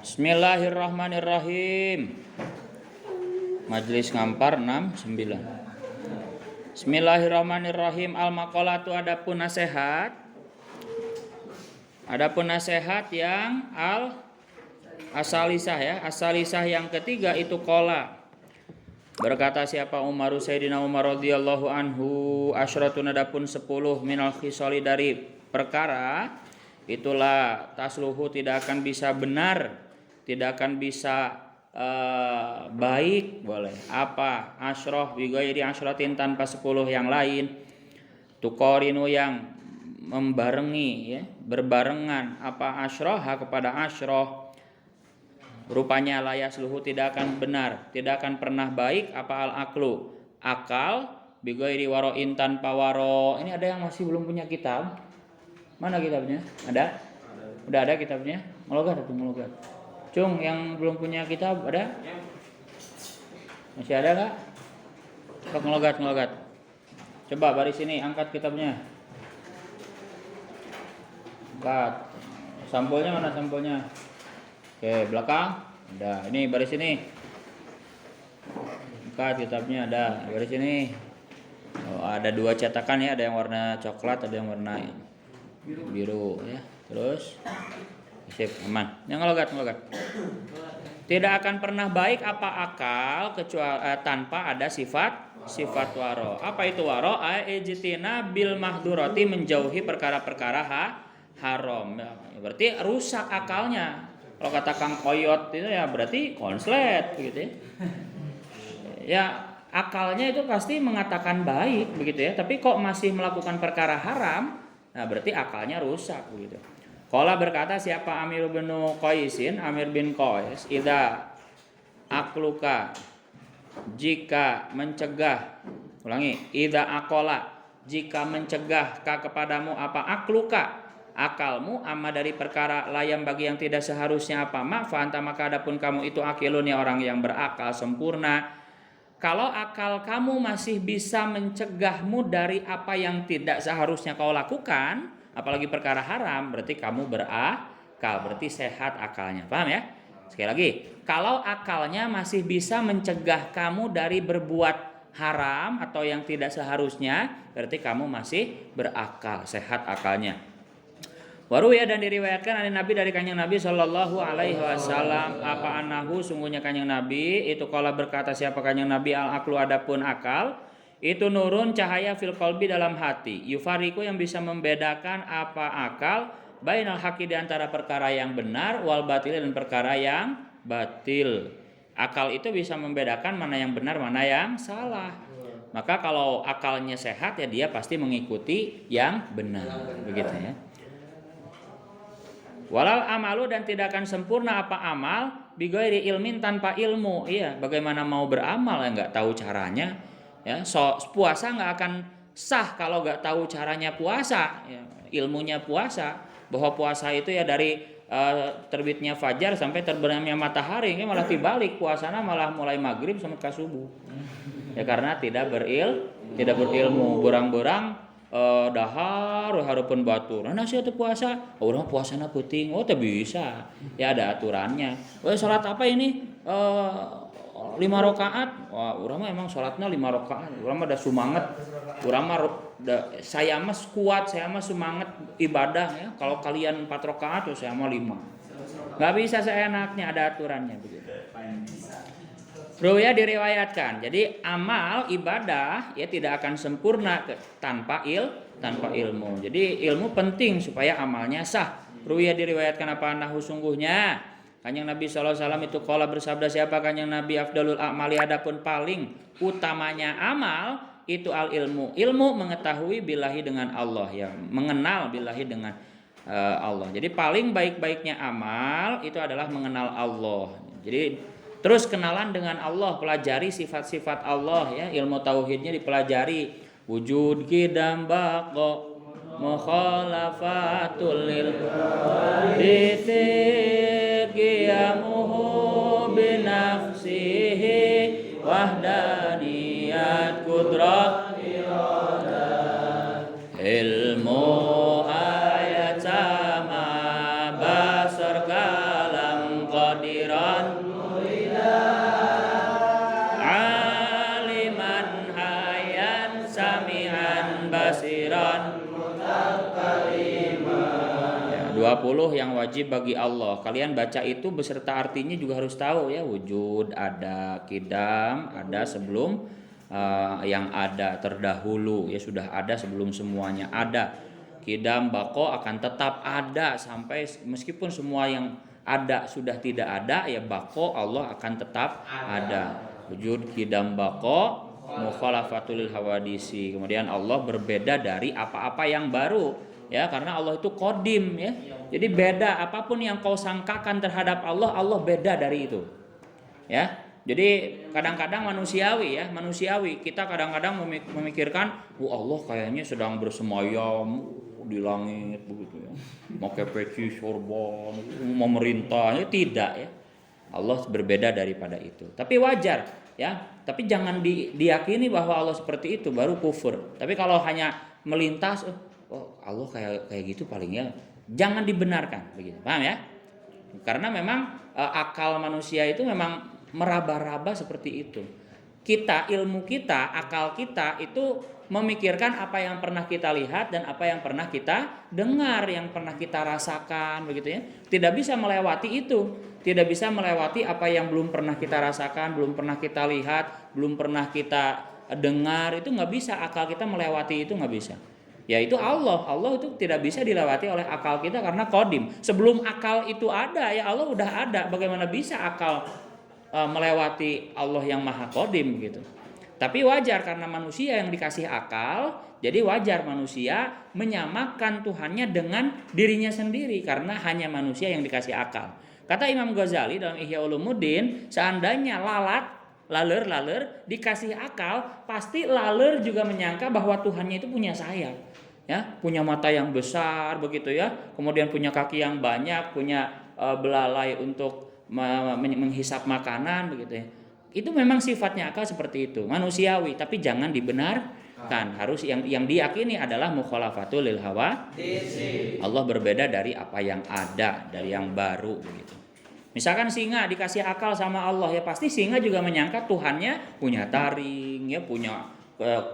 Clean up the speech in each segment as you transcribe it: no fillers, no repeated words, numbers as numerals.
Bismillahirrahmanirrahim. Majelis ngampar 69. Bismillahirrahmanirrahim. Al-maqalatu adapun nasihat. Adapun nasihat yang asalisah ya. Asalisah yang ketiga itu qala. Berkata siapa Umaru Sayyidina Umar radhiyallahu anhu, asyratun adapun 10 minal khisali dari perkara itulah tasluhu tidak akan bisa benar, tidak akan bisa baik boleh apa asyrah bighairi asyratin tanpa 10 yang lain tuqarinu yang membarengi ya berbarengan apa asyrah kepada asyrah rupanya layas luhu tidak akan benar, tidak akan pernah baik apa al-aklu akal bighairi waro'in tanpa waro. Ini ada yang masih belum punya kitab? Mana kitabnya? Ada? Udah ada kitabnya? Ngelogat atau ngelogat? Cung, yang belum punya kitab ada? Masih ada gak? Coba ngelogat. Coba baris ini, angkat kitabnya. Angkat. Sampulnya mana sampulnya? Oke, belakang. Ada. Ini baris ini. Angkat kitabnya ada. Baris ini. Oh, ada 2 cetakan ya, ada yang warna coklat, ada yang warna biru ya. Terus sip, aman. Yang ngelogat. Tidak akan pernah baik apa akal kecuali tanpa ada sifat waro. Apa itu waro? Ijtina bil mahdurati, menjauhi perkara-perkara haram. Berarti rusak akalnya. Kalau kata Kang Koyot itu ya berarti konslet gitu ya. Ya akalnya itu pasti mengatakan baik begitu ya, tapi kok masih melakukan perkara haram, nah berarti akalnya rusak begitu. Qala berkata siapa Amir bin Qaisin, Amir bin Qais, idza akluka jika mencegah, ulangi, idza aqala jika mencegah kepadamu apa akluka akalmu amma dari perkara layam bagi yang tidak seharusnya apa fa anta maka adapun kamu itu akilun ya orang yang berakal sempurna. Kalau akal kamu masih bisa mencegahmu dari apa yang tidak seharusnya kau lakukan, apalagi perkara haram, berarti kamu berakal, berarti sehat akalnya. Paham ya? Sekali lagi, kalau akalnya masih bisa mencegah kamu dari berbuat haram atau yang tidak seharusnya, berarti kamu masih berakal, sehat akalnya. Waru ya dan diriwayatkan dari Nabi dari kanjeng Nabi Shallallahu Alaihi Wasallam apa anahu sungguhnya kanjeng Nabi itu kalau berkata siapa kanjeng Nabi al aklu adapun akal itu nurun cahaya fil qalbi dalam hati yufariku yang bisa membedakan apa akal bainal haqi di antara perkara yang benar wal batil dan perkara yang batil. Akal itu bisa membedakan mana yang benar mana yang salah. Maka kalau akalnya sehat ya dia pasti mengikuti yang benar begitu ya. Walal amalu dan tidak akan sempurna apa amal bighairi ilmin tanpa ilmu. Iya, bagaimana mau beramal ya nggak tahu caranya. Ya, puasa nggak akan sah kalau nggak tahu caranya puasa. Ya, ilmunya puasa bahwa puasa itu ya dari terbitnya fajar sampai terbenamnya matahari. Ini malah dibalik puasanya malah mulai maghrib sampai ke subuh. Ya karena tidak berilmu, borang-borang dahar harupun batur. Nah sih itu puasa, orang puasana puting, tak bisa. Ya ada aturannya. Salat apa ini? 5 rakaat. Wah, orang mah emang salatnya 5 rakaat. Orang mah ada semangat. Orang mah saya mah kuat, saya mah semangat ibadah ya. Kalau kalian 4 rakaat, saya mah 5. Gak bisa seenaknya, ada aturannya begitu. Ruya diriwayatkan. Jadi amal ibadah ya tidak akan sempurna tanpa ilmu. Jadi ilmu penting supaya amalnya sah. Ruya diriwayatkan apa nahu sungguhnya Kanjeng Nabi sallallahu alaihi wasallam itu qala bersabda siapa Kanjeng Nabi afdalul a'mali adapun paling utamanya amal itu al ilmu. Ilmu mengetahui billahi dengan Allah ya, mengenal billahi dengan Allah. Jadi paling baik-baiknya amal itu adalah mengenal Allah. Jadi terus kenalan dengan Allah, pelajari sifat-sifat Allah ya, ilmu tauhidnya dipelajari. Wujud qidam baqa mukhalafatul lil qiyamuhu binafsihi wahdaniyat qudrat ilmu ayat sama basar kalam qadiran aliman hayyan sami'an basiran. 20 yang wajib bagi Allah. Kalian baca itu beserta artinya juga harus tahu ya. Wujud ada, kidam ada sebelum yang ada terdahulu ya, sudah ada sebelum semuanya ada. Kidam bako akan tetap ada sampai meskipun semua yang ada sudah tidak ada ya, bako Allah akan tetap ada. Wujud kidam bako mukhalafatul hawadisi. Kemudian Allah berbeda dari apa-apa yang baru ya, karena Allah itu qadim ya. Jadi beda apapun yang kau sangkakan terhadap Allah, Allah beda dari itu. Ya. Jadi kadang-kadang manusiawi kita kadang-kadang memikirkan, Allah kayaknya sedang bersemayam di langit begitu ya. Pakai peci sorban, memerintahnya tidak ya. Allah berbeda daripada itu. Tapi wajar ya. Tapi jangan diyakini bahwa Allah seperti itu baru kufur. Tapi kalau hanya melintas, Allah kayak gitu palingnya, jangan dibenarkan begitu. Paham ya? Karena memang akal manusia itu memang meraba-raba seperti itu. Ilmu kita, akal kita itu memikirkan apa yang pernah kita lihat dan apa yang pernah kita dengar, yang pernah kita rasakan begitu ya. Tidak bisa melewati itu. Tidak bisa melewati apa yang belum pernah kita rasakan, belum pernah kita lihat, belum pernah kita dengar, itu nggak bisa. Akal kita melewati itu nggak bisa. Yaitu Allah itu tidak bisa dilewati oleh akal kita karena qadim. Sebelum akal itu ada ya Allah udah ada. Bagaimana bisa akal melewati Allah yang maha qadim gitu. Tapi wajar karena manusia yang dikasih akal, jadi wajar manusia menyamakan Tuhannya dengan dirinya sendiri karena hanya manusia yang dikasih akal. Kata Imam Ghazali dalam Ihya Ulumuddin, seandainya laler dikasih akal, pasti laler juga menyangka bahwa Tuhannya itu punya sayap, ya, punya mata yang besar begitu ya, kemudian punya kaki yang banyak, punya belalai untuk menghisap makanan begitu ya. Itu memang sifatnya akal seperti itu, manusiawi, tapi jangan dibenarkan. Harus yang diyakini adalah mukhalafatul lil hawa. Allah berbeda dari apa yang ada, dari yang baru begitu. Misalkan singa dikasih akal sama Allah ya, pasti singa juga menyangka Tuhannya punya taring ya, punya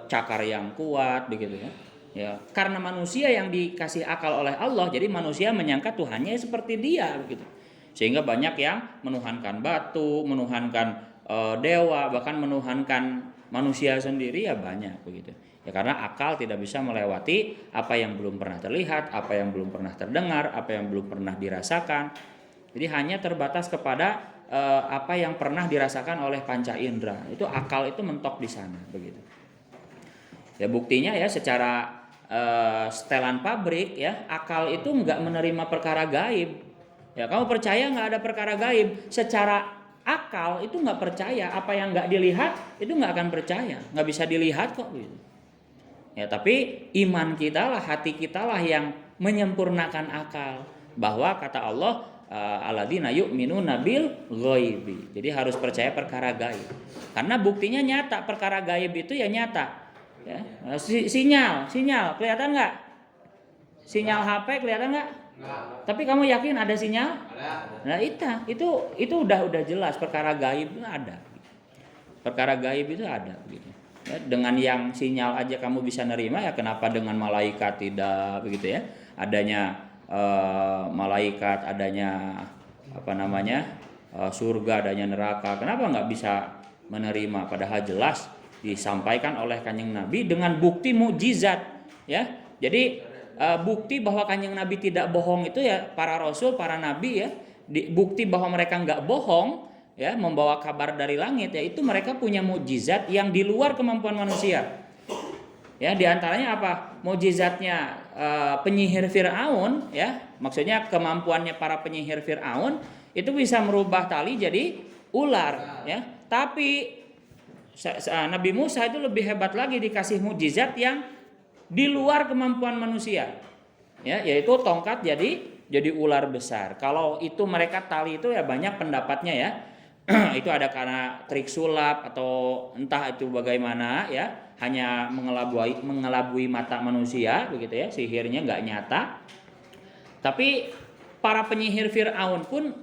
cakar yang kuat begitu ya. Ya, karena manusia yang dikasih akal oleh Allah, jadi manusia menyangka Tuhannya seperti dia begitu. Sehingga banyak yang menuhankan batu, menuhankan dewa, bahkan menuhankan manusia sendiri ya banyak begitu. Ya karena akal tidak bisa melewati apa yang belum pernah terlihat, apa yang belum pernah terdengar, apa yang belum pernah dirasakan. Jadi hanya terbatas kepada apa yang pernah dirasakan oleh panca indera. Itu akal itu mentok di sana begitu. Ya buktinya ya secara setelan pabrik ya, akal itu nggak menerima perkara gaib. Ya kamu percaya nggak ada perkara gaib? Secara akal itu nggak percaya, apa yang nggak dilihat itu nggak akan percaya, nggak bisa dilihat kok gitu. Ya tapi iman kita lah, hati kita lah yang menyempurnakan akal. Bahwa kata Allah, alladzina yu'minuna bil ghaibi. Jadi harus percaya perkara gaib. Karena buktinya nyata, perkara gaib itu ya nyata. Ya. Sinyal kelihatan nggak? Sinyal HP kelihatan nggak? Tapi kamu yakin ada sinyal? Nah itu udah jelas perkara gaib itu ada. Perkara gaib itu ada gitu. Ya, dengan yang sinyal aja kamu bisa nerima ya, kenapa dengan malaikat tidak begitu ya? Adanya malaikat, adanya surga, adanya neraka. Kenapa nggak bisa menerima? Padahal jelas disampaikan oleh Kanjeng Nabi dengan bukti mukjizat ya. Jadi bukti bahwa Kanjeng Nabi tidak bohong itu ya para rasul, para nabi ya. Bukti bahwa mereka nggak bohong ya, membawa kabar dari langit ya, itu mereka punya mukjizat yang di luar kemampuan manusia. Ya, di antaranya apa? Mukjizatnya penyihir Firaun ya. Maksudnya kemampuannya para penyihir Firaun itu bisa merubah tali jadi ular ya. Tapi Nabi Musa itu lebih hebat lagi, dikasih mukjizat yang di luar kemampuan manusia. Ya, yaitu tongkat jadi ular besar. Kalau itu mereka tali itu ya banyak pendapatnya ya. Itu ada karena trik sulap atau entah itu bagaimana ya, hanya mengelabui mata manusia begitu ya, sihirnya nggak nyata. Tapi para penyihir Firaun pun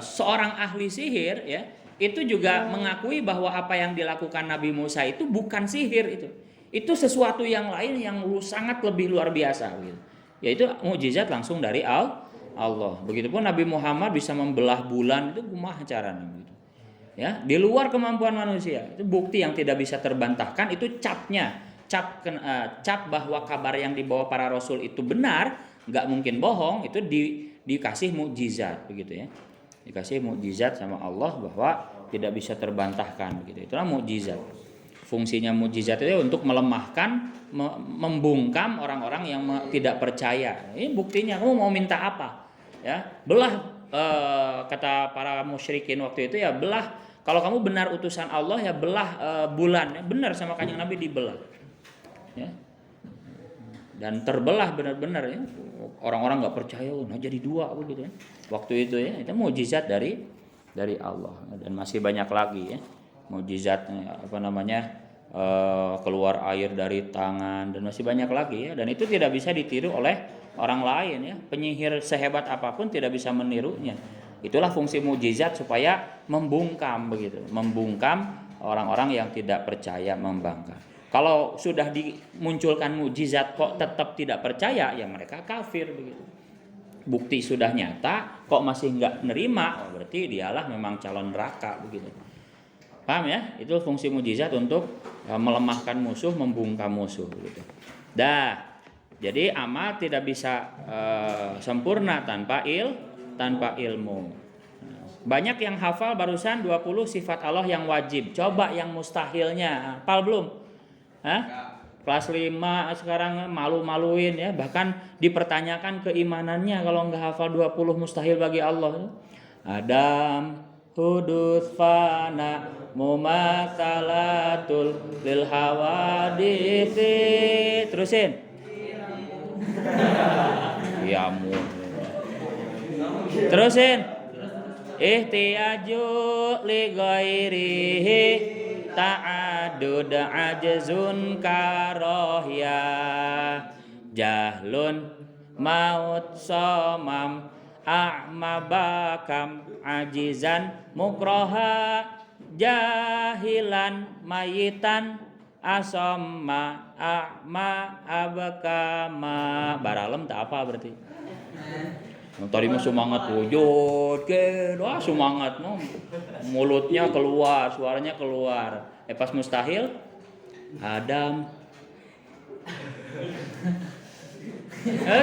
seorang ahli sihir ya, itu juga mengakui bahwa apa yang dilakukan Nabi Musa itu bukan sihir itu. Itu sesuatu yang lain yang sangat lebih luar biasa gitu. Yaitu mukjizat langsung dari Allah. Begitupun Nabi Muhammad bisa membelah bulan, itu kumaha caranya gitu. Ya, di luar kemampuan manusia. Itu bukti yang tidak bisa terbantahkan, itu cap bahwa kabar yang dibawa para rasul itu benar, nggak mungkin bohong, itu dikasih mukjizat begitu ya. Dikasih mukjizat sama Allah bahwa tidak bisa terbantahkan begitu. Itulah mukjizat. Fungsinya mukjizat itu untuk melemahkan, membungkam orang-orang yang tidak percaya. Ini buktinya, kamu mau minta apa? Ya, belah kata para musyrikin waktu itu ya, belah. Kalau kamu benar utusan Allah ya belah bulan. Ya, benar sama Kanjeng Nabi dibelah. Ya. Dan terbelah benar-benar ya. Orang-orang nggak percaya, nah jadi dua begitu ya. Waktu itu ya, itu mukjizat dari Allah. Dan masih banyak lagi ya. Mukjizat keluar air dari tangan, dan masih banyak lagi ya. Dan itu tidak bisa ditiru oleh orang lain ya. Penyihir sehebat apapun tidak bisa menirunya. Itulah fungsi mukjizat, supaya membungkam begitu, membungkam orang-orang yang tidak percaya, membangkang. Kalau sudah dimunculkan mukjizat kok tetap tidak percaya, ya mereka kafir begitu. Bukti sudah nyata kok masih nggak nerima, berarti dialah memang calon neraka begitu. Paham ya? Itu fungsi mukjizat untuk melemahkan musuh, membungkam musuh begitu. Jadi amal tidak bisa sempurna tanpa ilmu. Banyak yang hafal barusan 20 sifat Allah yang wajib. Coba yang mustahilnya, hafal belum? Kelas 5 sekarang malu-maluin ya, bahkan dipertanyakan keimanannya kalau nggak hafal 20 mustahil bagi Allah. Adam, hudus, fana, mumatsalatul lil hawaditsi. Terusin. Ya ampun. Terusin. Ihtiyaju li ghairihi ta'adud ajzun karohya jahlun maut somam a'ma bakam ajizan mukroha jahilan mayitan asamma a'ma abakama. Baralem tak apa berarti. Tadi mah semangat wujud ke, wah semangat no. Mulutnya keluar, suaranya keluar. Pas mustahil, Adam.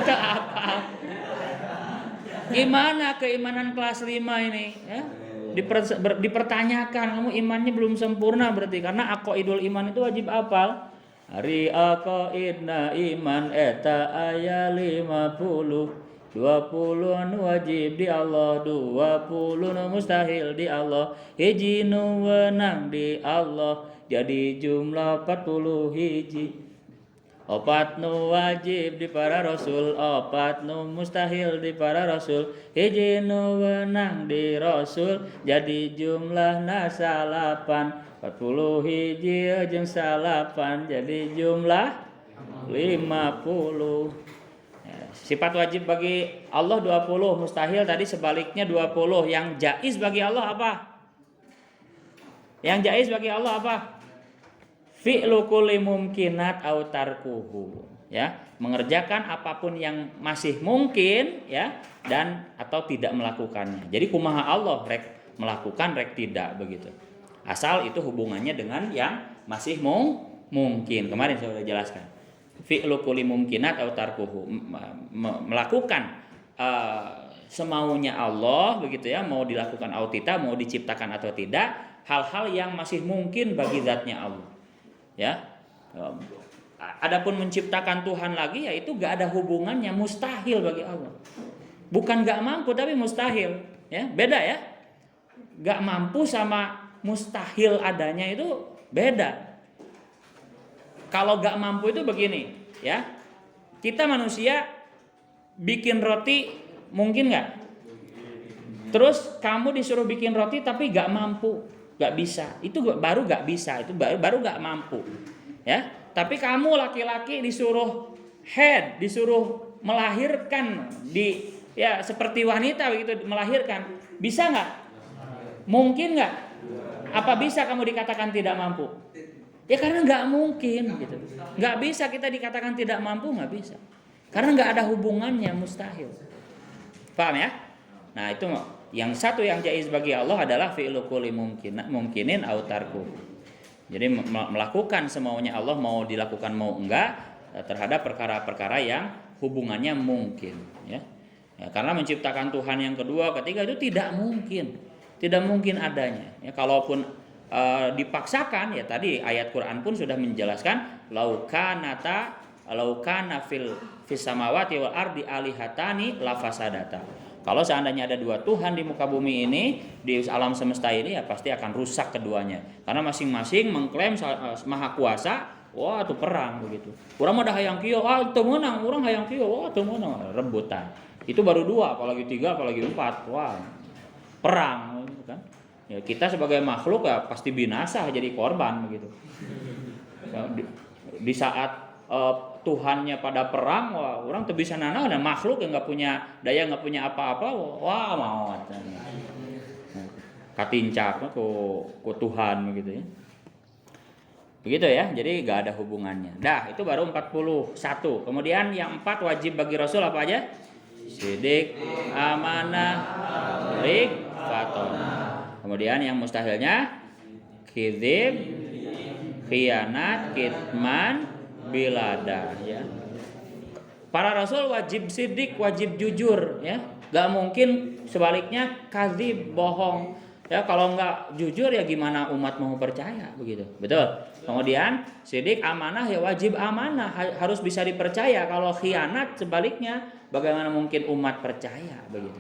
Tak apa. Gimana keimanan kelas 5 ini? Ya? Dipertanyakan, kamu imannya belum sempurna berarti, karena aqaidul iman itu wajib hafal. Hari aqaidna iman eta aya 50. 20 wajib di Allah, 20 mustahil di Allah, hiji nu wenang di Allah, jadi jumlah 40 hiji. 4 nu wajib di para rasul, 4 nu mustahil di para rasul, hiji nu wenang di rasul, jadi jumlah salapan. 40 hiji jeung salapan, jadi jumlah 50. Sifat wajib bagi Allah 20, mustahil tadi sebaliknya 20. Yang jaiz bagi Allah apa? Yang jaiz bagi Allah apa? Fi'lu kulli mumkinat au tarkuhu. Ya, mengerjakan apapun yang masih mungkin ya, dan atau tidak melakukannya. Jadi kumaha Allah rek melakukan rek tidak begitu. Asal itu hubungannya dengan yang masih mungkin. Kemarin saya sudah jelaskan. Fi'lu kulli mumkinat au tarkuhu, melakukan semaunya Allah begitu ya, mau dilakukan atau tidak, mau diciptakan atau tidak, hal-hal yang masih mungkin bagi zatnya Allah ya. Adapun menciptakan Tuhan lagi ya itu gak ada hubungannya, mustahil bagi Allah. Bukan gak mampu tapi mustahil ya, beda ya. Gak mampu sama mustahil adanya itu beda. Kalau gak mampu itu begini, ya, kita manusia bikin roti mungkin gak? Terus kamu disuruh bikin roti tapi gak mampu, gak bisa, itu baru gak bisa, itu baru gak mampu, ya. Tapi kamu laki-laki disuruh disuruh melahirkan ya seperti wanita begitu melahirkan, Bisa nggak? Mungkin nggak? Apa bisa kamu dikatakan tidak mampu? Ya karena nggak mungkin gitu. Nggak bisa kita dikatakan tidak mampu, nggak bisa. Karena nggak ada hubungannya, mustahil. Paham ya? Nah itu yang satu yang jaiz bagi Allah adalah fi'lu kulli mungkinin au tarku. Jadi melakukan semaunya Allah, mau dilakukan mau enggak, terhadap perkara-perkara yang hubungannya mungkin ya. Karena menciptakan Tuhan yang kedua, ketiga itu tidak mungkin adanya ya. Kalaupun dipaksakan ya, tadi ayat Quran pun sudah menjelaskan laukana fis samawati wal ardi alihatani lafasadata. Kalau seandainya ada dua Tuhan di muka bumi ini, di alam semesta ini, ya pasti akan rusak keduanya. Karena masing-masing mengklaim maha kuasa, wah itu perang begitu. Urang mah da hayang kieu, teu meunang, urang hayang kieu, wah teu meunang, rebutan. Itu baru dua, apalagi tiga, apalagi empat, wah perang gitu kan. Ya, kita sebagai makhluk ya pasti binasa, jadi korban begitu. Ya, di saat Tuhannya pada perang, wah orang tuh bisa nana dan makhluk yang nggak punya daya, nggak punya apa-apa, wah mau katincap ku Tuhan begitu ya. Begitu ya, jadi nggak ada hubungannya. Dah itu baru 41. Kemudian yang 4 wajib bagi Rasul apa aja? Sidik, amanah, rik, fatonah. Kemudian yang mustahilnya kidzib, khianat, kitman, bilada ya. Para rasul wajib sidik, wajib jujur ya. Gak mungkin sebaliknya kadzib, bohong. Ya kalau nggak jujur ya gimana umat mau percaya begitu. Betul. Kemudian sidik, amanah ya wajib amanah, harus bisa dipercaya. Kalau khianat sebaliknya bagaimana mungkin umat percaya begitu.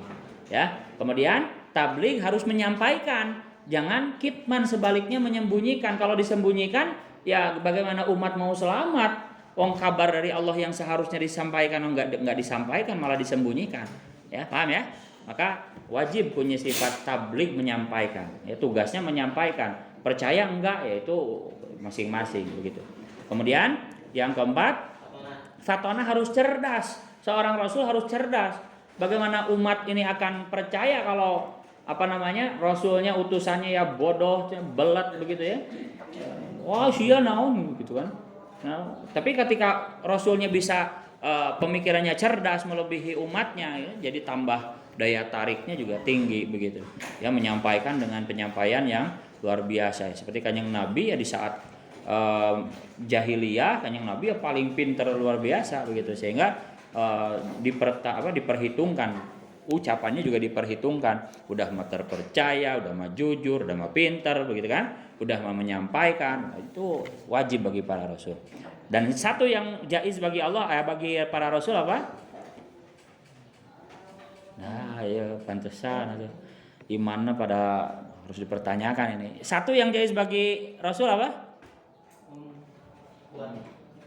Ya. Kemudian tabligh harus menyampaikan, jangan kitman sebaliknya menyembunyikan. Kalau disembunyikan ya bagaimana umat mau selamat? Wong kabar dari Allah yang seharusnya disampaikan enggak disampaikan, malah disembunyikan. Ya, paham ya? Maka wajib punya sifat tabligh, menyampaikan. Ya tugasnya menyampaikan. Percaya enggak ya itu masing-masing begitu. Kemudian yang keempat, fatonah harus cerdas. Seorang rasul harus cerdas. Bagaimana umat ini akan percaya kalau rasulnya, utusannya ya bodoh, belat begitu ya? Wah sia naon gitu kan. Nah, tapi ketika rasulnya bisa pemikirannya cerdas melebihi umatnya ya, jadi tambah daya tariknya juga tinggi begitu. Ya menyampaikan dengan penyampaian yang luar biasa. Seperti Kanjeng Nabi ya di saat jahiliyah, Kanjeng Nabi ya paling pintar luar biasa begitu, sehingga diperhitungkan, ucapannya juga diperhitungkan, udah mah terpercaya, udah mah jujur, udah mah pintar begitu kan, udah mah menyampaikan. Itu wajib bagi para rasul. Dan satu yang jaiz bagi Allah, bagi para rasul apa? Nah ya pantesan itu imannya pada harus dipertanyakan ini. Satu yang jaiz bagi rasul apa?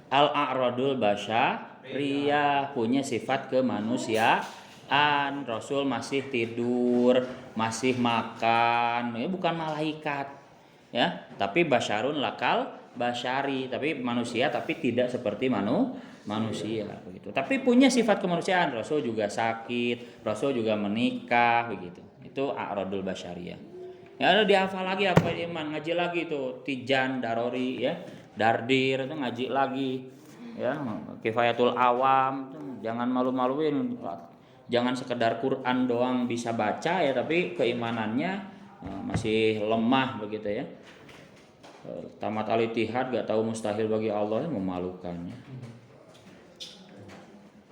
Al-a'radul basyariyah, punya sifat kemanusiaan. Rasul masih tidur, masih makan, ya bukan malaikat ya, tapi basyarun lakal basyari, tapi manusia tapi tidak seperti manusia begitu. Tapi punya sifat kemanusiaan. Rasul juga sakit, Rasul juga menikah begitu. Itu a'radul basyariyah. Ya ada dihafal lagi apa iman, ngaji lagi itu Tijan Darori ya, Dardir itu ngaji lagi ya, Kifayatul Awam, jangan malu-maluin. Jangan sekedar Quran doang bisa baca ya, tapi keimanannya masih lemah begitu ya. Tamat al-Ittihad gak tahu mustahil bagi Allah, ya memalukan ya.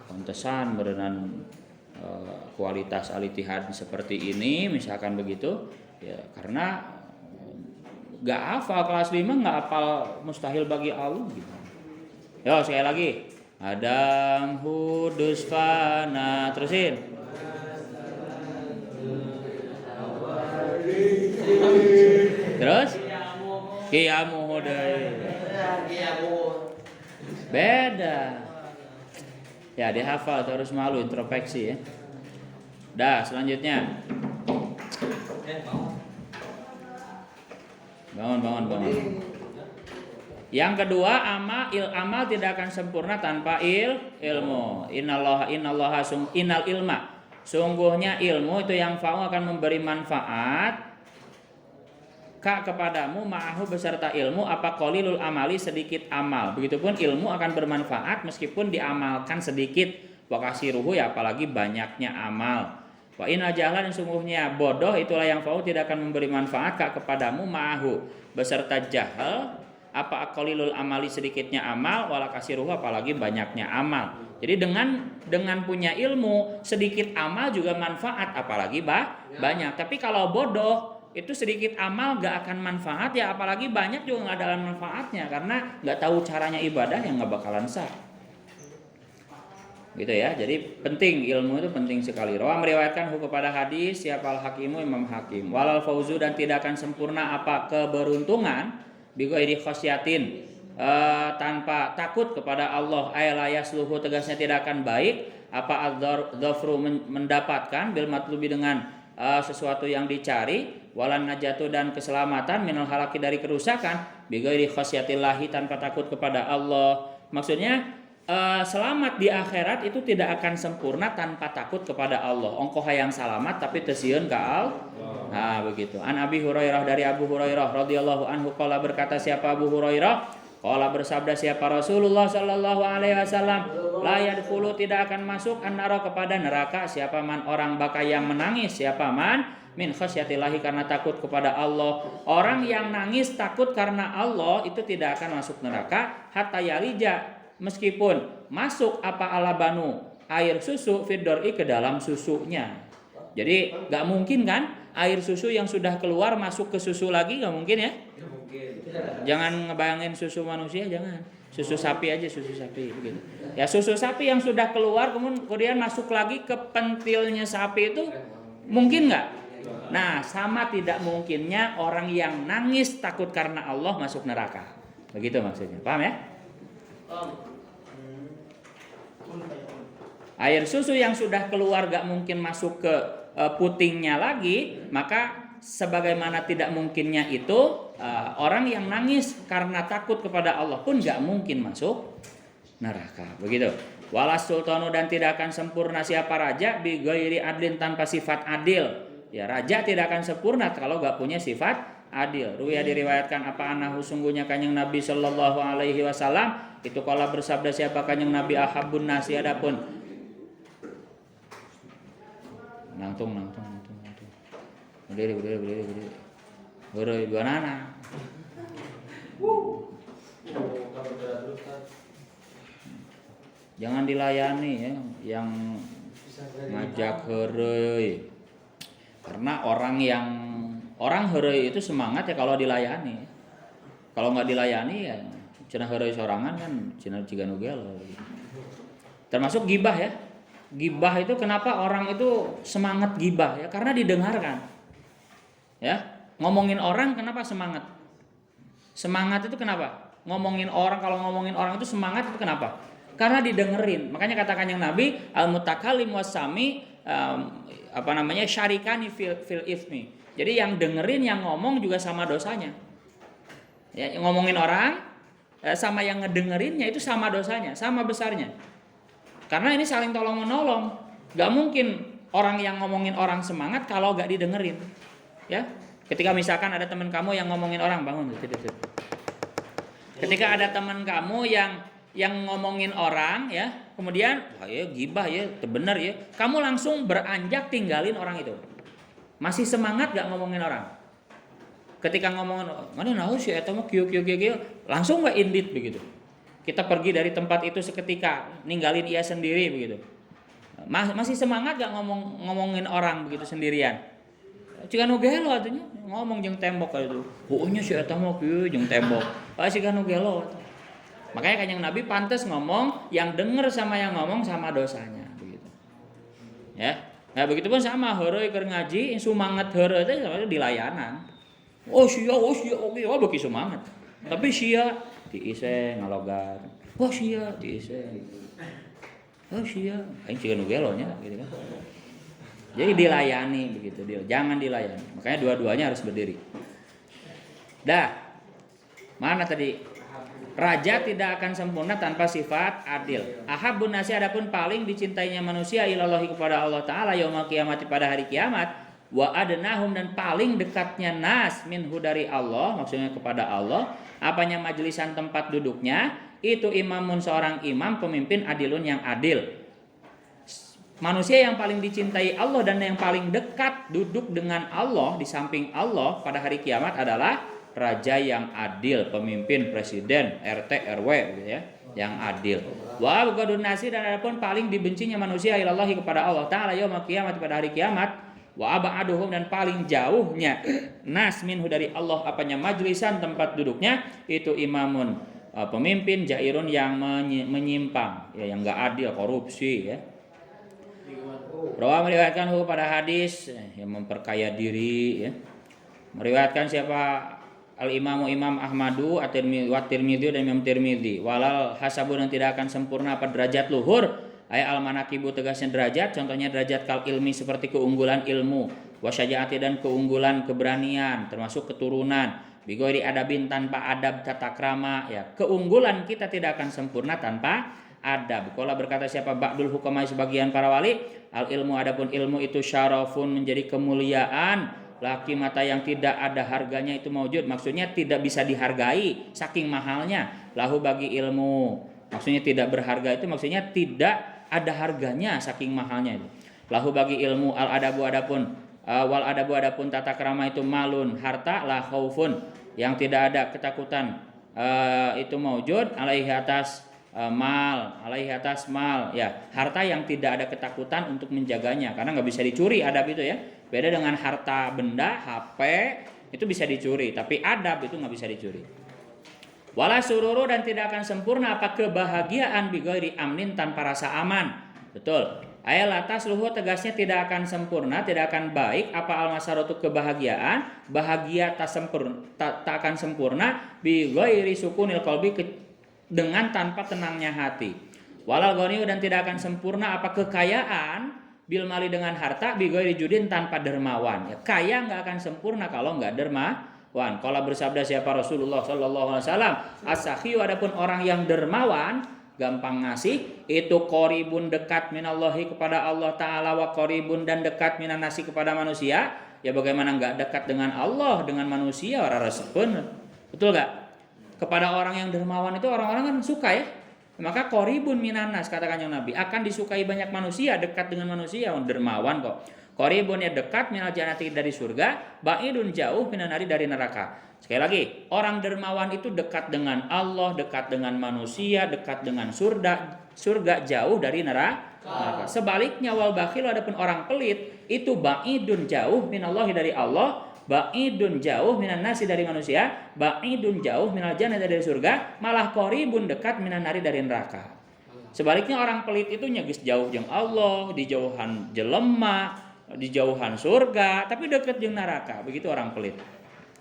Pantesan berenang kualitas al-Ittihad seperti ini misalkan begitu ya, karena gak hafal kelas 5, gak hafal mustahil bagi Allah gitu. Yo sekali lagi, Adam hudus fana, terusin. Terus Qiyamu hudai. Beda. Ya dihafal, terus malu introspeksi ya. Dah selanjutnya. Bangun. Yang kedua, amal tidak akan sempurna tanpa ilmu. Innal ilma Sungguhnya ilmu itu yang fa'u akan memberi manfaat kepadamu ma'ahu beserta ilmu apa qalilul amali sedikit amal. Begitupun ilmu akan bermanfaat meskipun diamalkan sedikit. Wa kasiruhu ya apalagi banyaknya amal. Wa in jahlan sungguhnya bodoh itulah yang fa'u tidak akan memberi manfaat kepadamu ma'ahu beserta jahal apa qalilul amali sedikitnya amal wala kasiruhu apalagi banyaknya amal. Jadi dengan punya ilmu sedikit amal juga manfaat apalagi banyak. Tapi kalau bodoh itu sedikit amal gak akan manfaat ya apalagi banyak juga gak ada manfaatnya karena gak tahu caranya ibadah yang gak bakalan sah gitu ya. Jadi penting, ilmu itu penting sekali. Rawa meriwayatkan kepada hadis siapa al-hakimu Imam Hakim walal fauzu dan tidak akan sempurna apa keberuntungan bighairi khosyatin tanpa takut kepada Allah ayla yasluhu tegasnya tidak akan baik apa adzafru mendapatkan bil matlubi dengan sesuatu yang dicari walan najatu dan keselamatan minal halaki dari kerusakan bighairi khasyatillahi tanpa takut kepada Allah. Maksudnya selamat di akhirat itu tidak akan sempurna tanpa takut kepada Allah. Ongkoh yang selamat tapi tesieun ka Allah. Nah, begitu. An Abi Hurairah dari Abu Hurairah radhiyallahu anhu qala berkata siapa Abu Hurairah? Qala bersabda siapa Rasulullah sallallahu alaihi wasallam la yadkhulu tidak akan masuk an-nara kepada neraka siapa man orang baka yang menangis siapa man min khasyatillahi karena takut kepada Allah. Orang yang nangis takut karena Allah itu tidak akan masuk neraka hatta yalija meskipun masuk apa alabanu air susu fiddori ke dalam susunya. Jadi gak mungkin kan air susu yang sudah keluar masuk ke susu lagi, gak mungkin ya. Jangan ngebayangin susu manusia, jangan. Susu sapi aja, susu sapi begitu. Ya susu sapi yang sudah keluar kemudian masuk lagi ke pentilnya sapi itu mungkin nggak? Nah sama tidak mungkinnya orang yang nangis takut karena Allah masuk neraka. Begitu maksudnya, paham ya? Air susu yang sudah keluar gak mungkin masuk ke putingnya lagi, maka sebagaimana tidak mungkinnya itu orang yang nangis karena takut kepada Allah pun gak mungkin masuk neraka. Begitu. Walas sultanu dan tidak akan sempurna siapa raja bi ghairi adlin tanpa sifat adil. Ya raja tidak akan sempurna kalau gak punya sifat adil. Ruya diriwayatkan apa anahu sungguhnya kanjeng Nabi sallallahu alaihi wasallam itu kala bersabda siapa kanjeng Nabi ahabun nasi adapun nangtung. Berdiri. Berdiri dua nana. Jangan dilayani ya yang ngajak heureuy. Karena orang heureuy itu semangat ya kalau dilayani. Kalau nggak dilayani ya cenah heureuy sorangan kan cenah ciga nu gelo. Termasuk gibah ya. Gibah itu kenapa orang itu semangat gibah ya? Karena didengarkan. Ya, ngomongin orang kenapa semangat? Semangat itu kenapa? Ngomongin orang, kalau ngomongin orang itu semangat itu kenapa? Karena didengerin. Makanya katakan yang Nabi al-mutakallim wasami syarikani fil ifmi. Jadi yang dengerin yang ngomong juga sama dosanya. Ya, ngomongin orang sama yang ngedengerinnya itu sama dosanya, sama besarnya. Karena ini saling tolong menolong. Gak mungkin orang yang ngomongin orang semangat kalau gak didengerin. Ya, ketika misalkan ada teman kamu yang ngomongin orang bangun tidur. Ketika ada teman kamu yang ngomongin orang ya, kemudian ya gibah ya, benar ya, kamu langsung beranjak tinggalin orang itu. Masih semangat gak ngomongin orang? Ketika ngomongin, mana nahu sih eta mah kieu langsung gak indit begitu. Kita pergi dari tempat itu seketika, ninggalin ia sendiri begitu. Masih semangat gak ngomongin orang begitu sendirian? Ciga nu gelo atunya ngomong jeung tembok itu. Heuhnya si eta mah kieu jeung tembok. Ciga nu gelo. Makanya kanjeng Nabi pantas ngomong yang denger sama yang ngomong sama dosanya begitu. Ya. Nah, begitupun sama heureuy keur ngaji, sumanget heureuy teh di layanan. Oh sia oke, beuki sumanget. Tapi sia diise ngalogat. Oh sia diise. Oh sia, aing ciga nu gelo nya gitu kan. Jadi dilayani begitu, jangan dilayani. Makanya dua-duanya harus berdiri. Dah. Mana tadi Raja tidak akan sempurna tanpa sifat adil. Ahabun nasi adapun paling dicintainya manusia ilallahi kepada Allah Ta'ala yaumul kiamati pada hari kiamat. Wa adnahum dan paling dekatnya nas minhu dari Allah, maksudnya kepada Allah. Apanya majlisan tempat duduknya? Itu imamun seorang imam pemimpin adilun yang adil. Manusia yang paling dicintai Allah dan yang paling dekat duduk dengan Allah di samping Allah pada hari kiamat adalah raja yang adil, pemimpin, presiden, RT, RW gitu ya, yang adil. Wa abghadun nasi dan adapun paling dibencinya manusia ilallahi kepada Allah Ta'ala yaumul kiamat pada hari kiamat. Wa abaduhum dan paling jauhnya nas minhu dari Allah apanya majlisan tempat duduknya itu imamun pemimpin jairun yang menyimpang ya, yang enggak adil, korupsi ya. Rawa meriwayatkan pada hadis yang memperkaya diri ya. Meriwayatkan siapa? Al-Imamu Imam Ahmadu At-Tirmidzi dan Imam Tirmidzi. Walal hasabun yang tidak akan sempurna apa derajat luhur. Ayat al-manakibu tegasnya derajat. Contohnya derajat kal ilmi seperti keunggulan ilmu. Wasyajaati dan keunggulan keberanian. Termasuk keturunan. Bigoiri adabin tanpa adab tata krama. Ya, keunggulan kita tidak akan sempurna tanpa adab. Kalau berkata siapa ba'dul hukamai sebagian para wali. Al ilmu adapun ilmu itu syarafun menjadi kemuliaan. Laki mata yang tidak ada harganya itu maujud, maksudnya tidak bisa dihargai saking mahalnya. Lahu bagi ilmu, maksudnya tidak berharga itu maksudnya tidak ada harganya saking mahalnya itu. Lahu bagi ilmu al adabu adapun wal adabu adapun tata krama itu malun harta la khaufun yang tidak ada ketakutan itu maujud alaihi atas mal ya, harta yang tidak ada ketakutan untuk menjaganya karena nggak bisa dicuri adab itu ya. Beda dengan harta benda, HP itu bisa dicuri, tapi adab itu nggak bisa dicuri. Wala sururu dan tidak akan sempurna apa kebahagiaan bighairi amnin tanpa rasa aman. Betul. Ayat atas luhur tegasnya tidak akan sempurna, tidak akan baik apa al-masaratu kebahagiaan, bahagia tak akan sempurna bighairi sukunil qalbi dengan tanpa tenangnya hati. Walal ghani dan tidak akan sempurna apa kekayaan bil mali dengan harta bighairi judin tanpa dermawan. Ya, kaya nggak akan sempurna kalau nggak dermawan. Kalau bersabda siapa Rasulullah Shallallahu Alaihi Wasallam, as-sakhiyu adapun orang yang dermawan, gampang ngasih, itu qoribun dekat minallahi kepada Allah Taala wa qoribun dan dekat minan nasi kepada manusia. Ya bagaimana nggak dekat dengan Allah dengan manusia orang resepun, betul nggak? Kepada orang yang dermawan itu orang-orang kan suka ya. Maka qoribun minanas kata Kanjeng Nabi akan disukai banyak manusia, dekat dengan manusia, dermawan kok. Qoribun ya dekat minal jannati dari surga, ba'idun jauh minanari dari neraka. Sekali lagi, orang dermawan itu dekat dengan Allah, dekat dengan manusia, dekat dengan surga jauh dari neraka. Sebaliknya wal bakhil adapun orang pelit itu ba'idun jauh minallahi dari Allah, ba'idun jauh minan nasi dari manusia, ba'idun jauh minal jannati dari surga, malah qoribun dekat minan nari dari neraka. Sebaliknya orang pelit itu nyegis jauh jeung Allah, di jauhan jelema, di jauhan surga, tapi dekat jeung neraka. Begitu orang pelit.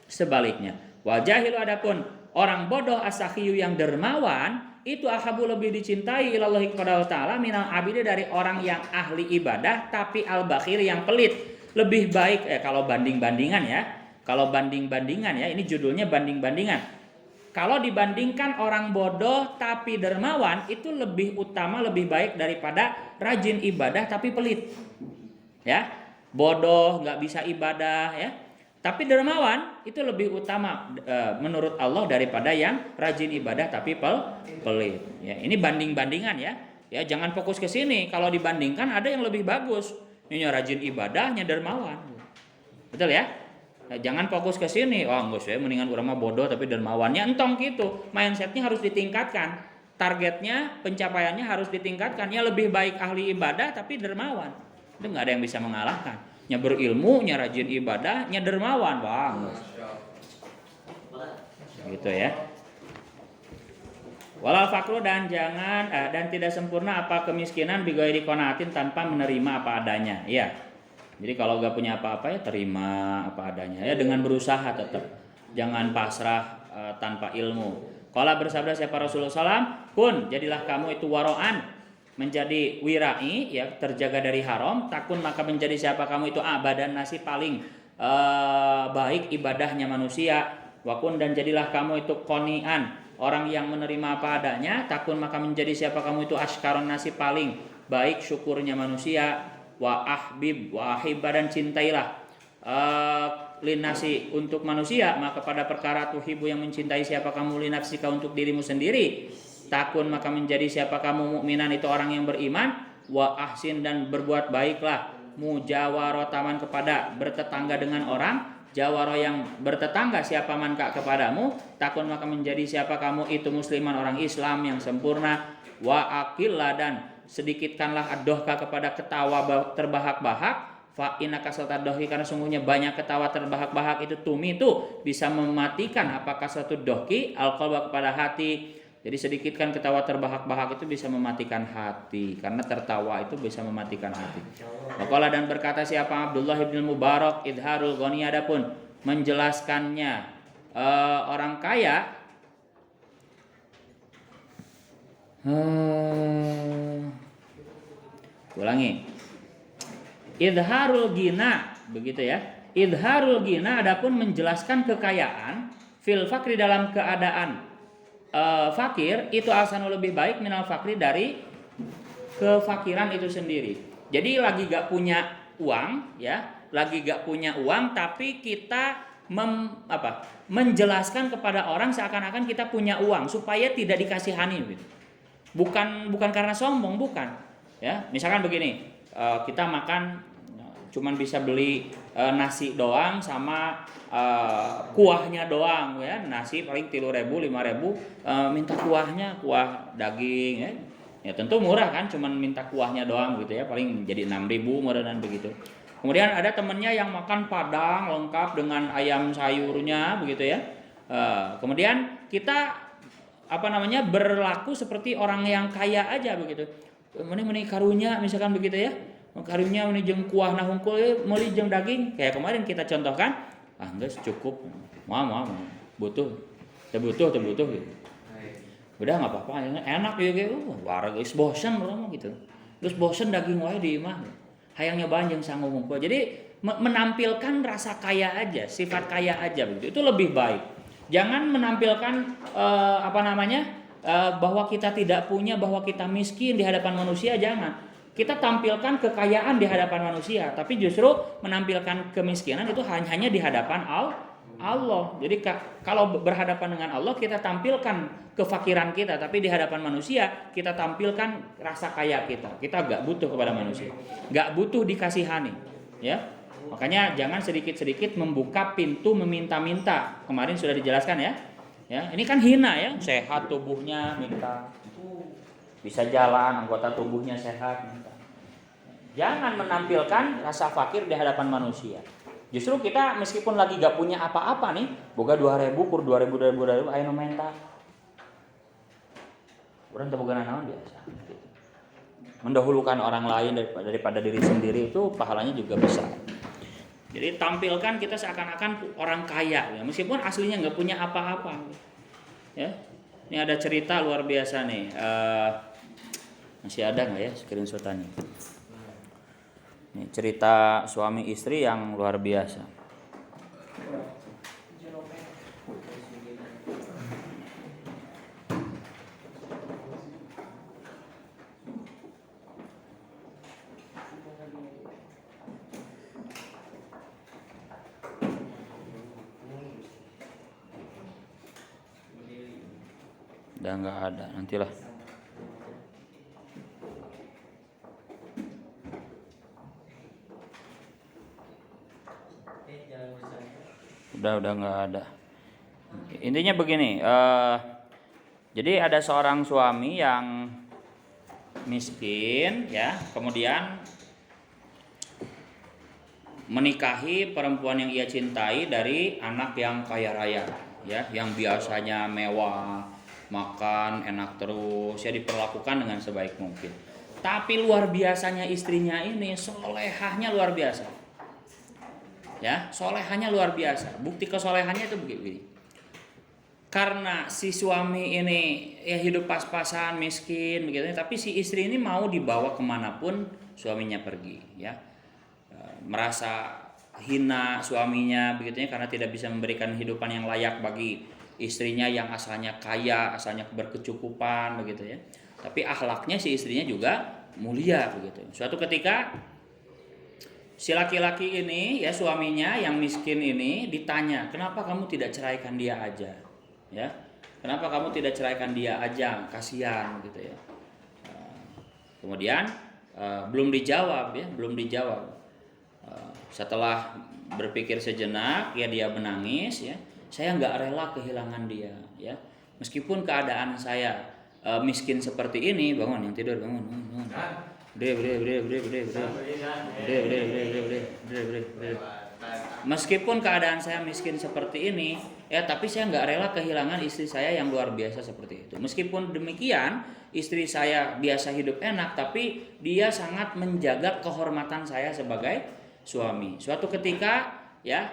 Sebaliknya, wal jahilu adapun orang bodoh as-sakhiyu yang dermawan itu ahabu lebih dicintai ilallahi kepada Allah Ta'ala minal abidi dari orang yang ahli ibadah tapi al-bakhil yang pelit. Lebih baik kalau banding-bandingan ya. Kalau banding-bandingan ya, ini judulnya banding-bandingan. Kalau dibandingkan orang bodoh tapi dermawan itu lebih utama, lebih baik daripada rajin ibadah tapi pelit. Ya. Bodoh nggak bisa ibadah ya. Tapi dermawan itu lebih utama menurut Allah daripada yang rajin ibadah tapi pelit. Ya, ini banding-bandingan ya. Ya, jangan fokus ke sini. Kalau dibandingkan ada yang lebih bagus. Ini rajin ibadahnya dermawan. Betul ya? Nah, jangan fokus ke sini. Oh, enggak saya mendingan orang mah bodoh tapi dermawannya entong gitu. Mindsetnya harus ditingkatkan. Targetnya, pencapaiannya harus ditingkatkan. Ya lebih baik ahli ibadah tapi dermawan. Itu enggak ada yang bisa mengalahkan. Nya berilmu, nya rajin ibadah, nya dermawan. Wah, gitu ya. Walal fakru dan jangan dan tidak sempurna apa kemiskinan bighairi qanaatin tanpa menerima apa adanya. Ya. Jadi kalau gak punya apa-apa ya terima apa adanya ya dengan berusaha tetap. Jangan pasrah tanpa ilmu. Qala bersabda siapa Rasulullah SAW, kun jadilah kamu itu waroan menjadi wirai ya terjaga dari haram, takun maka menjadi siapa kamu itu abadan nasi paling baik ibadahnya manusia. Wakun dan jadilah kamu itu qonian orang yang menerima apa adanya, takun maka menjadi siapa kamu itu asykaron nasi paling baik syukurnya manusia, wa ahbib wa ahibba dan cintailah linasi untuk manusia, maka pada perkara tuhibu yang mencintai siapa kamu linafsika untuk dirimu sendiri, takun maka menjadi siapa kamu mukminan itu orang yang beriman, wa ahsin dan berbuat baiklah, mujawarotaman kepada bertetangga dengan orang, jawaro yang bertetangga siapa manka kepadamu, takun maka menjadi siapa kamu itu musliman orang Islam yang sempurna, wa akillah dan sedikitkanlah ad-dohka kepada ketawa terbahak-bahak, fa innaka sataddohi karena sungguhnya banyak ketawa terbahak-bahak itu tumi itu bisa mematikan apakah satu dohki alqalba kepada hati. Jadi sedikitkan ketawa terbahak-bahak itu bisa mematikan hati, karena tertawa itu bisa mematikan hati. Waqala dan berkata siapa Abdullah bin Mubarak, idharul ghani adapun menjelaskannya orang kaya ulangi. Idharul gina, begitu ya. Idharul gina adapun menjelaskan kekayaan fil fakri dalam keadaan fakir itu asanu lebih baik minal fakri dari kefakiran itu sendiri. Jadi lagi gak punya uang ya, lagi gak punya uang tapi kita menjelaskan kepada orang seakan-akan kita punya uang supaya tidak dikasihani gitu. Bukan karena sombong, bukan. Ya, misalkan begini, kita makan cuman bisa beli nasi doang sama kuahnya doang ya, nasi paling 3.000 5.000, minta kuahnya kuah daging ya. Ya tentu murah kan, cuman minta kuahnya doang gitu ya, paling jadi 6.000 murahan begitu. Kemudian ada temennya yang makan padang lengkap dengan ayam sayurnya begitu ya. Kemudian kita berlaku seperti orang yang kaya aja begitu. Meni karunya misalkan begitu ya. Karunya meni jeung kuahna hungkul meuli jeung daging. Kayak kemarin kita contohkan, geus cukup. Moal butuh. Teu butuh gitu. Udah enggak apa-apa, enak ya ge. Wareg geus bosen urang mah gitu. Geus bosen daging wae di imah. Hayang nyobaan jeung sangu hungkul. Jadi menampilkan rasa kaya aja, sifat kaya aja begitu. Itu lebih baik. Jangan menampilkan bahwa kita tidak punya, bahwa kita miskin di hadapan manusia, jangan. Kita tampilkan kekayaan di hadapan manusia, tapi justru menampilkan kemiskinan itu hanya di hadapan Allah. Jadi kalau berhadapan dengan Allah kita tampilkan kefakiran kita, tapi di hadapan manusia kita tampilkan rasa kaya kita. Kita gak butuh kepada manusia, gak butuh dikasihani, ya. Makanya jangan sedikit-sedikit membuka pintu meminta-minta. Kemarin sudah dijelaskan ya. Ya, ini kan hina ya, sehat tubuhnya minta. Bisa jalan, anggota tubuhnya sehat minta. Jangan menampilkan rasa fakir di hadapan manusia. Justru kita meskipun lagi gak punya apa-apa nih, boga 2.000 kur 2.000 aya nu menta. Urang teu boga naon biasa. Mendahulukan orang lain daripada diri sendiri itu pahalanya juga besar. Jadi tampilkan kita seakan-akan orang kaya ya, meskipun aslinya nggak punya apa-apa. Ya, ini ada cerita luar biasa nih. Masih ada nggak ya screenshotannya? Ini cerita suami istri yang luar biasa. Udah nggak ada, nantilah. Udah nggak ada. Intinya begini, jadi ada seorang suami yang miskin, ya, kemudian menikahi perempuan yang ia cintai dari anak yang kaya raya, ya, yang biasanya mewah. Makan enak terus ya, diperlakukan dengan sebaik mungkin. Tapi luar biasanya istrinya ini solehahnya luar biasa. Ya, solehahnya luar biasa. Bukti kesolehannya itu begini. Karena si suami ini ya hidup pas-pasan miskin begitu, tapi si istri ini mau dibawa kemanapun suaminya pergi, ya. Merasa hina suaminya begitu ya, karena tidak bisa memberikan kehidupan yang layak bagi istrinya yang asalnya kaya, asalnya berkecukupan begitu ya. Tapi akhlaknya si istrinya juga mulia begitu. Suatu ketika si laki-laki ini ya suaminya yang miskin ini ditanya, "Kenapa kamu tidak ceraikan dia aja?" Ya. "Kenapa kamu tidak ceraikan dia aja? Kasihan," gitu ya. Kemudian belum dijawab ya, belum dijawab. Setelah berpikir sejenak, ya dia menangis ya. "Saya nggak rela kehilangan dia ya. Meskipun keadaan saya miskin seperti ini." Bangun yang tidur, bangun. Meskipun keadaan saya miskin seperti ini, ya tapi saya nggak rela kehilangan istri saya yang luar biasa seperti itu. Meskipun demikian, istri saya biasa hidup enak, tapi dia sangat menjaga kehormatan saya sebagai suami. Suatu ketika, ya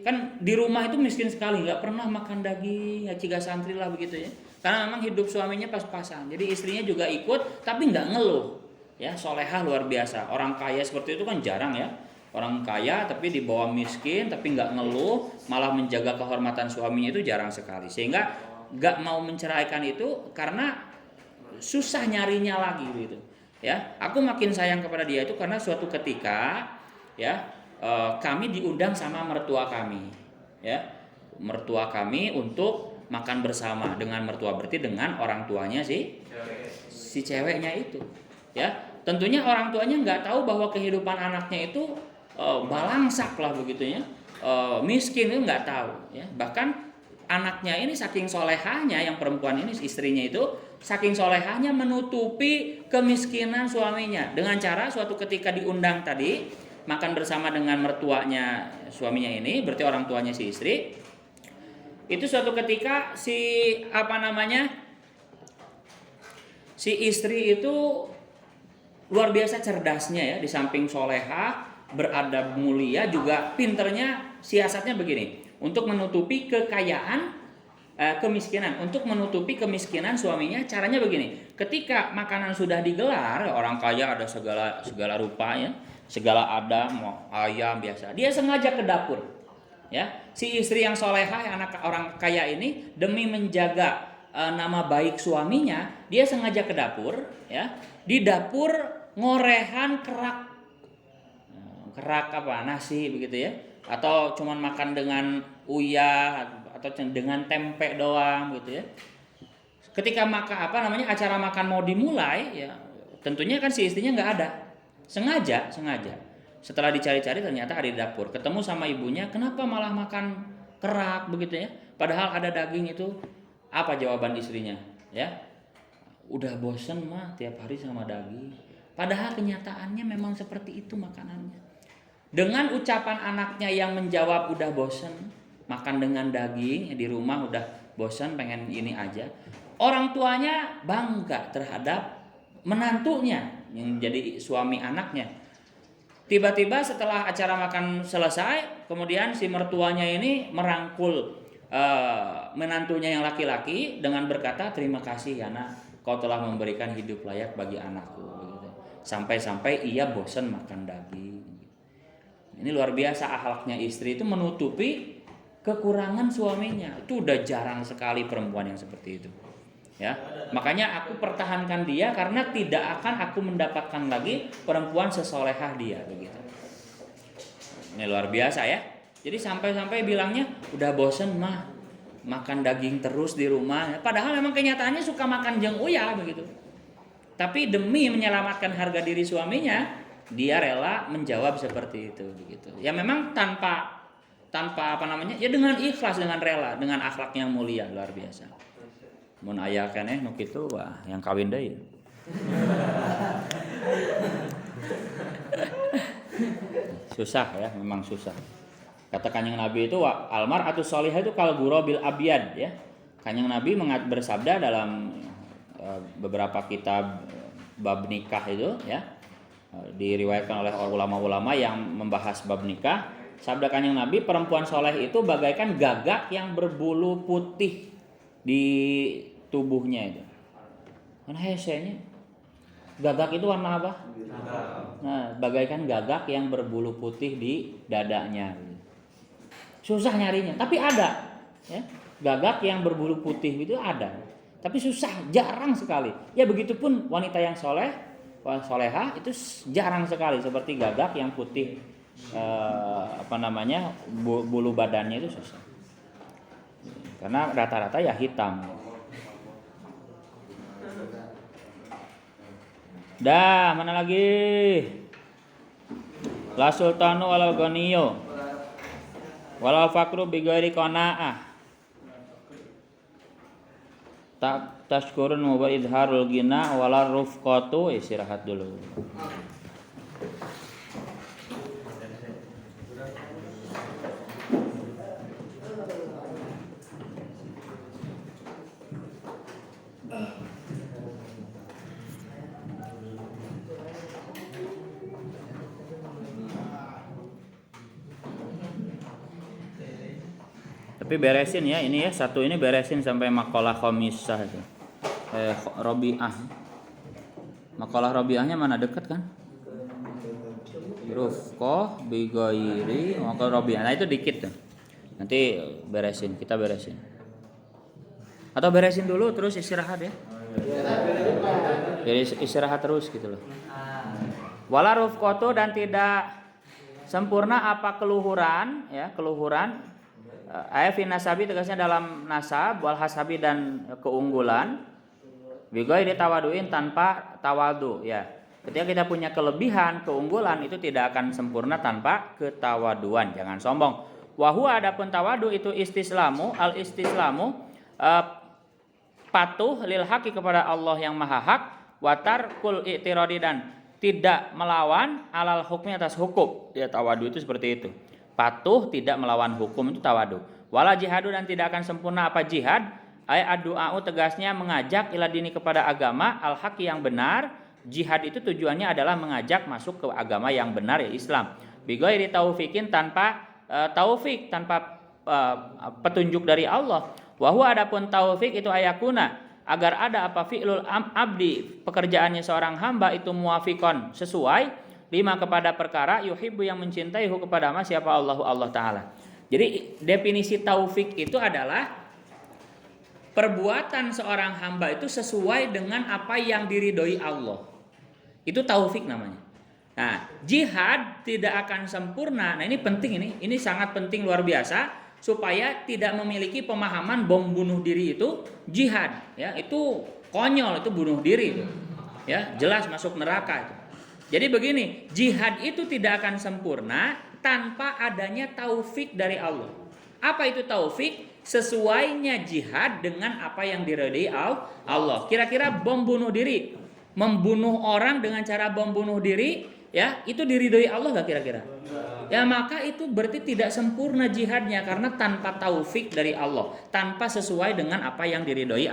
kan di rumah itu miskin sekali, nggak pernah makan daging, ya ciga santri lah begitu ya. Karena memang hidup suaminya pas-pasan. Jadi istrinya juga ikut, tapi nggak ngeluh. Ya, solehah luar biasa. Orang kaya seperti itu kan jarang ya. Orang kaya tapi di bawah miskin, tapi nggak ngeluh, malah menjaga kehormatan suaminya itu jarang sekali. Sehingga nggak mau menceraikan itu karena susah nyarinya lagi gitu. Ya, aku makin sayang kepada dia itu karena suatu ketika ya kami diundang sama mertua kami. Ya, mertua kami untuk makan bersama dengan mertua, berarti dengan orang tuanya si ceweknya itu. Ya, tentunya orang tuanya nggak tahu bahwa kehidupan anaknya itu balangsak lah begitu ya, miskin itu nggak tahu ya. Bahkan anaknya ini saking solehahnya, yang perempuan ini istrinya itu saking solehahnya menutupi kemiskinan suaminya dengan cara suatu ketika diundang tadi makan bersama dengan mertuanya suaminya ini, berarti orang tuanya si istri. Itu suatu ketika si istri itu luar biasa cerdasnya ya, di samping soleha, beradab mulia, juga pinternya, siasatnya begini, untuk menutupi kemiskinan, untuk menutupi kemiskinan suaminya. Caranya begini, ketika makanan sudah digelar, orang kaya ada segala rupa ya, segala ada, mau ayam biasa, dia sengaja ke dapur. Ya, si istri yang solehah, anak orang kaya ini, demi menjaga nama baik suaminya, dia sengaja ke dapur ya. Di dapur ngorehan kerak nasi begitu ya, atau cuman makan dengan uyah atau dengan tempe doang gitu ya. Ketika acara makan mau dimulai ya, tentunya kan si istrinya nggak ada, sengaja. Setelah dicari-cari ternyata ada di dapur, ketemu sama ibunya, "Kenapa malah makan kerak begitu ya? Padahal ada daging itu." Apa jawaban istrinya? Ya, "Udah bosen mah tiap hari sama daging." Padahal kenyataannya memang seperti itu makanannya. Dengan ucapan anaknya yang menjawab udah bosen makan dengan daging di rumah, udah bosen pengen ini aja, orang tuanya bangga terhadap menantunya yang jadi suami anaknya. Tiba-tiba setelah acara makan selesai, kemudian si mertuanya ini merangkul menantunya yang laki-laki dengan berkata, "Terima kasih ya nak, kau telah memberikan hidup layak bagi anakku." Sampai-sampai ia bosan makan daging. Ini luar biasa akhlaknya istri itu, menutupi kekurangan suaminya. Itu udah jarang sekali perempuan yang seperti itu. Ya, makanya aku pertahankan dia karena tidak akan aku mendapatkan lagi perempuan sesolehah dia begitu. Ini luar biasa ya. Jadi sampai-sampai bilangnya udah bosen mah makan daging terus di rumah. Padahal memang kenyataannya suka makan jeng uya begitu. Tapi demi menyelamatkan harga diri suaminya, dia rela menjawab seperti itu begitu. Ya memang tanpa ya dengan ikhlas, dengan rela, dengan akhlak yang mulia luar biasa. Mun aya keneh nu kitu wah yang kawin deui. Susah ya, memang susah. Kata Kanjeng Nabi itu almar'atus sholihah itu kal ghurabil abyad ya. Kanjeng Nabi bersabda dalam beberapa kitab bab nikah itu ya, diriwayatkan oleh ulama-ulama yang membahas bab nikah. Sabda Kanjeng Nabi, perempuan soleh itu bagaikan gagak yang berbulu putih di tubuhnya itu. Kan hesenya. Gagak itu warna apa? Nah, bagaikan gagak yang berbulu putih di dadanya. Susah nyarinya, tapi ada, ya. Gagak yang berbulu putih itu ada, tapi susah, jarang sekali. Ya begitupun wanita yang solehah itu jarang sekali seperti gagak yang putih, bulu badannya itu susah. Karena rata-rata ya hitam. Dah, mana lagi? La sultanu walal ghaniyu walal fakru bi ghairi qanaah. Tak tashkurun wa idharul ghina walal rufqatu. Istirahat dulu. Tapi beresin ya, ini ya, satu ini beresin sampai makalah khamisah itu. Robiah. Makalah Robiahnya mana, dekat kan? Rufqah bi ghairi makalah Robiah. Nah itu dikit tuh. Nanti beresin, kita beresin. Atau beresin dulu terus istirahat ya. Jadi istirahat terus gitu loh. Wala rufqatu, dan tidak sempurna apa keluhuran ya, keluhuran. Fi nasabi, tegasnya dalam nasab, wal hasabi, dan keunggulan. Bigoi ditawaduin, tanpa tawadu ya. Ketika kita punya kelebihan, keunggulan, itu tidak akan sempurna tanpa ketawaduan. Jangan sombong. Wahua, adapun tawadu itu istislamu, al istislamu, patuh lil haqi, kepada Allah yang maha hak, watar kul i'tiradi, dan tidak melawan alal hukmi, atas hukum. Ya, tawadu itu seperti itu. Patuh, tidak melawan hukum, itu tawadu. Wala jihadu, dan tidak akan sempurna apa jihad. Ay ad-du'a'u, tegasnya mengajak ila dini, kepada agama al haqi, yang benar. Jihad itu tujuannya adalah mengajak masuk ke agama yang benar, ya Islam. Bighairi taufikin, tanpa taufik, tanpa petunjuk dari Allah. Wa huwa, adapun taufik itu ayakuna, agar ada apa fi'lul abdi, pekerjaannya seorang hamba itu muwafiqon, sesuai lima, kepada perkara yuhibbu, yang mencintai, hu, kepada ma, siapa Allah Ta'ala. Jadi definisi taufik itu adalah perbuatan seorang hamba itu sesuai dengan apa yang diridhoi Allah. Itu taufik namanya. Nah, jihad tidak akan sempurna. Nah, ini penting, ini sangat penting, luar biasa, supaya tidak memiliki pemahaman bom bunuh diri itu jihad, ya. Itu konyol, itu bunuh diri itu. Ya, jelas masuk neraka itu. Jadi begini, jihad itu tidak akan sempurna tanpa adanya taufik dari Allah. Apa itu taufik? Sesuainya jihad dengan apa yang diridhai Allah. Kira-kira bom bunuh diri, membunuh orang dengan cara bom bunuh diri, ya, itu diridhai Allah gak kira-kira? Ya, maka itu berarti tidak sempurna jihadnya, karena tanpa taufik dari Allah, tanpa sesuai dengan apa yang diridhai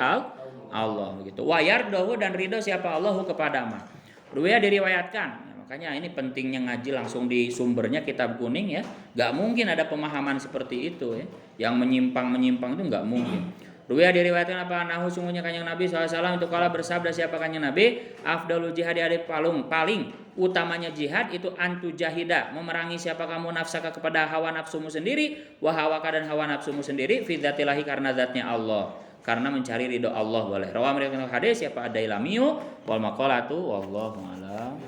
Allah, begitu. Wa yardahu, dan ridho siapa Allahu kepada ma. Ruwaya, diriwayatkan. Ya, makanya ini pentingnya ngaji langsung di sumbernya, kitab kuning ya. Gak mungkin ada pemahaman seperti itu ya. Yang menyimpang itu gak mungkin. Ruwaya, diriwayatkan apa, nahu, sungguhnya kanjeng Nabi SAW itu kala bersabda, siapa kanjeng Nabi, afdalul jihad, paling utamanya jihad itu antu jahida, memerangi siapa kamu nafsaka, kepada hawa nafsumu sendiri, wa hawaka, dan hawa nafsumu sendiri, fi dzatillahi, karena zatnya Allah, karena mencari ridho Allah boleh. Rawa meriwayatkan hadis siapa Ad-Dailamiyu wal maqalatu wallahu a'lam.